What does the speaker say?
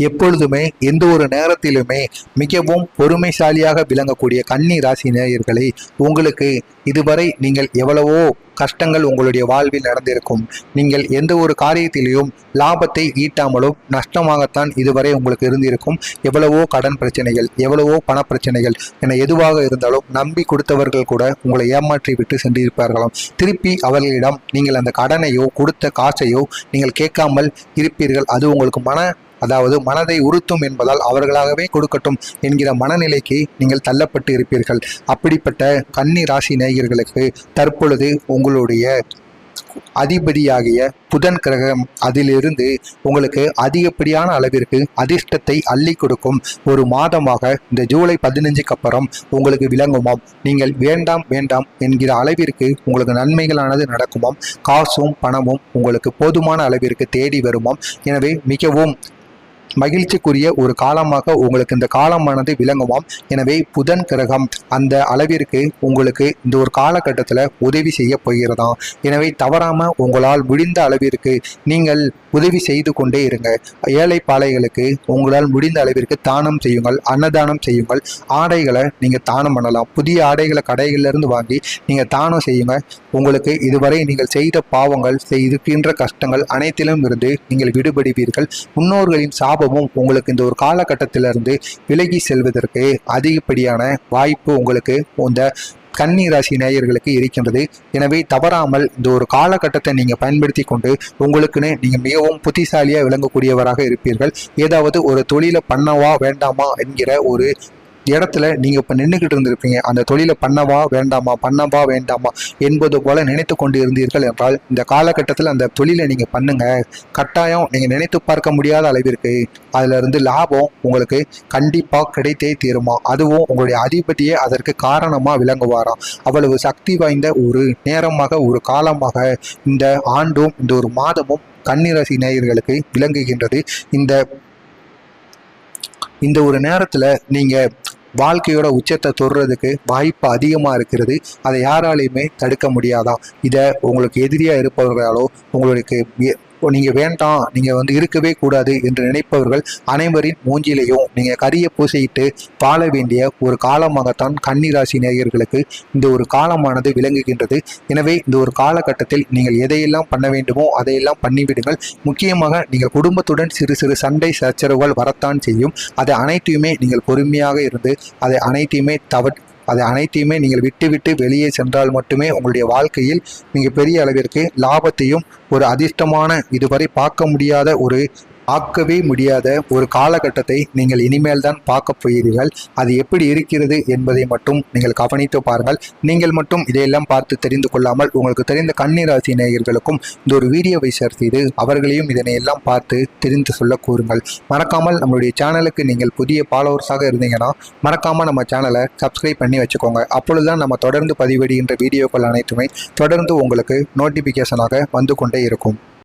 எப்பொழுதுமே எந்த ஒரு நேரத்திலுமே மிகவும் பொறுமைசாலியாக விளங்கக்கூடிய கன்னி ராசி நேயர்களே, உங்களுக்கு இதுவரை நீங்கள் எவ்வளவோ கஷ்டங்கள் உங்களுடைய வாழ்வில் நடந்திருக்கும். நீங்கள் எந்த ஒரு காரியத்திலையும் லாபத்தை ஈட்டாமலும் நஷ்டமாகத்தான் இதுவரை உங்களுக்கு இருந்திருக்கும். எவ்வளவோ கடன் பிரச்சனைகள், எவ்வளவோ பண பிரச்சனைகள் என எதுவாக இருந்தாலும் நம்பி கொடுத்தவர்கள் கூட உங்களை ஏமாற்றி விட்டு சென்றிருப்பார்களாம். திருப்பி அவர்களிடம் நீங்கள் அந்த கடனையோ கொடுத்த காசையோ நீங்கள் கேட்காமல் இருப்பீர்கள். அது உங்களுக்கு மனதை உறுத்தும் என்பதால் அவர்களாகவே கொடுக்கட்டும் என்கிற மனநிலைக்கு நீங்கள் தள்ளப்பட்டு இருப்பீர்கள். அப்படிப்பட்ட கன்னி ராசி நேயர்களுக்கு தற்பொழுது உங்களுடைய அதிபதியாகிய புதன் கிரகம் அதிலிருந்து உங்களுக்கு அதிகப்படியான அளவிற்கு அதிர்ஷ்டத்தை அள்ளி கொடுக்கும் ஒரு மாதமாக இந்த ஜூலை 15க்கு அப்புறம் உங்களுக்கு விளங்குமாம். நீங்கள் வேண்டாம் வேண்டாம் என்கிற அளவிற்கு உங்களுக்கு நன்மைகளானது நடக்குமாம். காசும் பணமும் உங்களுக்கு போதுமான அளவிற்கு தேடி வருமாம். எனவே மிகவும் மகிழ்ச்சிக்குரிய ஒரு காலமாக உங்களுக்கு இந்த காலமானது விளங்குமாம். எனவே புதன் கிரகம் அந்த அளவிற்கு உங்களுக்கு இந்த ஒரு காலகட்டத்தில் உதவி செய்ய போகிறதாம். எனவே தவறாமல் உங்களால் முடிந்த அளவிற்கு நீங்கள் உதவி செய்து கொண்டே இருங்க. ஏழை பாலைகளுக்கு உங்களால் முடிந்த அளவிற்கு தானம் செய்யுங்கள், அன்னதானம் செய்யுங்கள். ஆடைகளை நீங்கள் தானம் பண்ணலாம். புதிய ஆடைகளை கடைகளிலிருந்து வாங்கி நீங்கள் தானம் செய்யுங்க. உங்களுக்கு இதுவரை நீங்கள் செய்த பாவங்கள், இருக்கின்ற கஷ்டங்கள் அனைத்திலும் இருந்து நீங்கள் விடுபடுவீர்கள். முன்னோர்களின் சாபமும் உங்களுக்கு இந்த ஒரு காலகட்டத்திலிருந்து விலகி செல்வதற்கு அதிகப்படியான வாய்ப்பு உங்களுக்கு இந்த கன்னி ராசி நேயர்களுக்கு இருக்கின்றது. எனவே தவறாமல் இந்த ஒரு காலகட்டத்தை நீங்கள் பயன்படுத்தி கொண்டு உங்களுக்குன்னு நீங்கள் மிகவும் புத்திசாலியாக விளங்கக்கூடியவராக இருப்பீர்கள். ஏதாவது ஒரு தொழிலை பண்ணவா வேண்டாமா என்கிற ஒரு இடத்துல நீங்கள் இப்போ நின்றுக்கிட்டு இருந்திருப்பீங்க. அந்த தொழிலை பண்ணவா வேண்டாமா என்பது போல நினைத்து கொண்டு இருந்தீர்கள் என்றால் இந்த காலகட்டத்தில் அந்த தொழிலை நீங்கள் பண்ணுங்க. கட்டாயம் நீங்கள் நினைத்து பார்க்க முடியாத அளவிற்கு அதிலிருந்து லாபம் உங்களுக்கு கண்டிப்பாக கிடைத்தே தீருமா. அதுவும் உங்களுடைய அதிபதியே அதற்கு காரணமாக விளங்குவாராம். அவ்வளவு சக்தி வாய்ந்த ஒரு நேரமாக, ஒரு காலமாக இந்த ஆண்டும் இந்த ஒரு மாதமும் கன்னிராசி நேயர்களுக்கு விளங்குகின்றது. இந்த ஒரு நேரத்தில் நீங்கள் வாழ்க்கையோட உச்சத்தை தொடுறதுக்கு வாய்ப்பு அதிகமாக இருக்கிறது. அதை யாராலையுமே தடுக்க முடியாதான். இதை உங்களுக்கு எதிரியாக இருப்பவர்களாலோ உங்களுக்கு நீங்கள் வேண்டாம், நீங்கள் இருக்கவே கூடாது என்று நினைப்பவர்கள் அனைவரின் மூஞ்சிலையும் நீங்கள் கரிய பூசையிட்டு வாழ வேண்டிய ஒரு காலமாகத்தான் கன்னிராசி நேயர்களுக்கு இந்த ஒரு காலமானது விளங்குகின்றது. எனவே இந்த ஒரு காலகட்டத்தில் நீங்கள் எதையெல்லாம் பண்ண வேண்டுமோ அதையெல்லாம் பண்ணிவிடுங்கள். முக்கியமாக நீங்கள் குடும்பத்துடன் சிறு சிறு சண்டை சச்சரவுகள் வரத்தான் செய்யும். அதை அனைத்தையுமே நீங்கள் பொறுமையாக இருந்து அதை அனைத்தையுமே நீங்கள் விட்டு வெளியே சென்றால் மட்டுமே உங்களுடைய வாழ்க்கையில் நீங்கள் பெரிய அளவிற்கு லாபத்தையும் ஒரு அதிர்ஷ்டமான இதுவரை பார்க்க முடியாத ஆக்கவே முடியாத ஒரு காலகட்டத்தை நீங்கள் இனிமேல் தான் பார்க்க போகிறீர்கள். அது எப்படி இருக்கிறது என்பதை மட்டும் நீங்கள் கவனித்து பாருங்கள். நீங்கள் மட்டும் இதையெல்லாம் பார்த்து தெரிந்து கொள்ளாமல் உங்களுக்கு தெரிந்த கன்னிராசி நேயர்களுக்கும் இந்த ஒரு வீடியோவை ஷேர் செய்து அவர்களையும் இதனையெல்லாம் பார்த்து தெரிந்து சொல்ல கூறுங்கள். மறக்காமல் நம்மளுடைய சேனலுக்கு நீங்கள் புதிய ஃபாலோவர்ஸாக இருந்தீங்கன்னா மறக்காமல் நம்ம சேனலை சப்ஸ்கிரைப் பண்ணி வச்சுக்கோங்க. அப்பொழுதுதான் நம்ம தொடர்ந்து பதிவிடுகின்ற வீடியோக்கள் அனைத்துமே தொடர்ந்து உங்களுக்கு நோட்டிஃபிகேஷனாக வந்து கொண்டே இருக்கும்.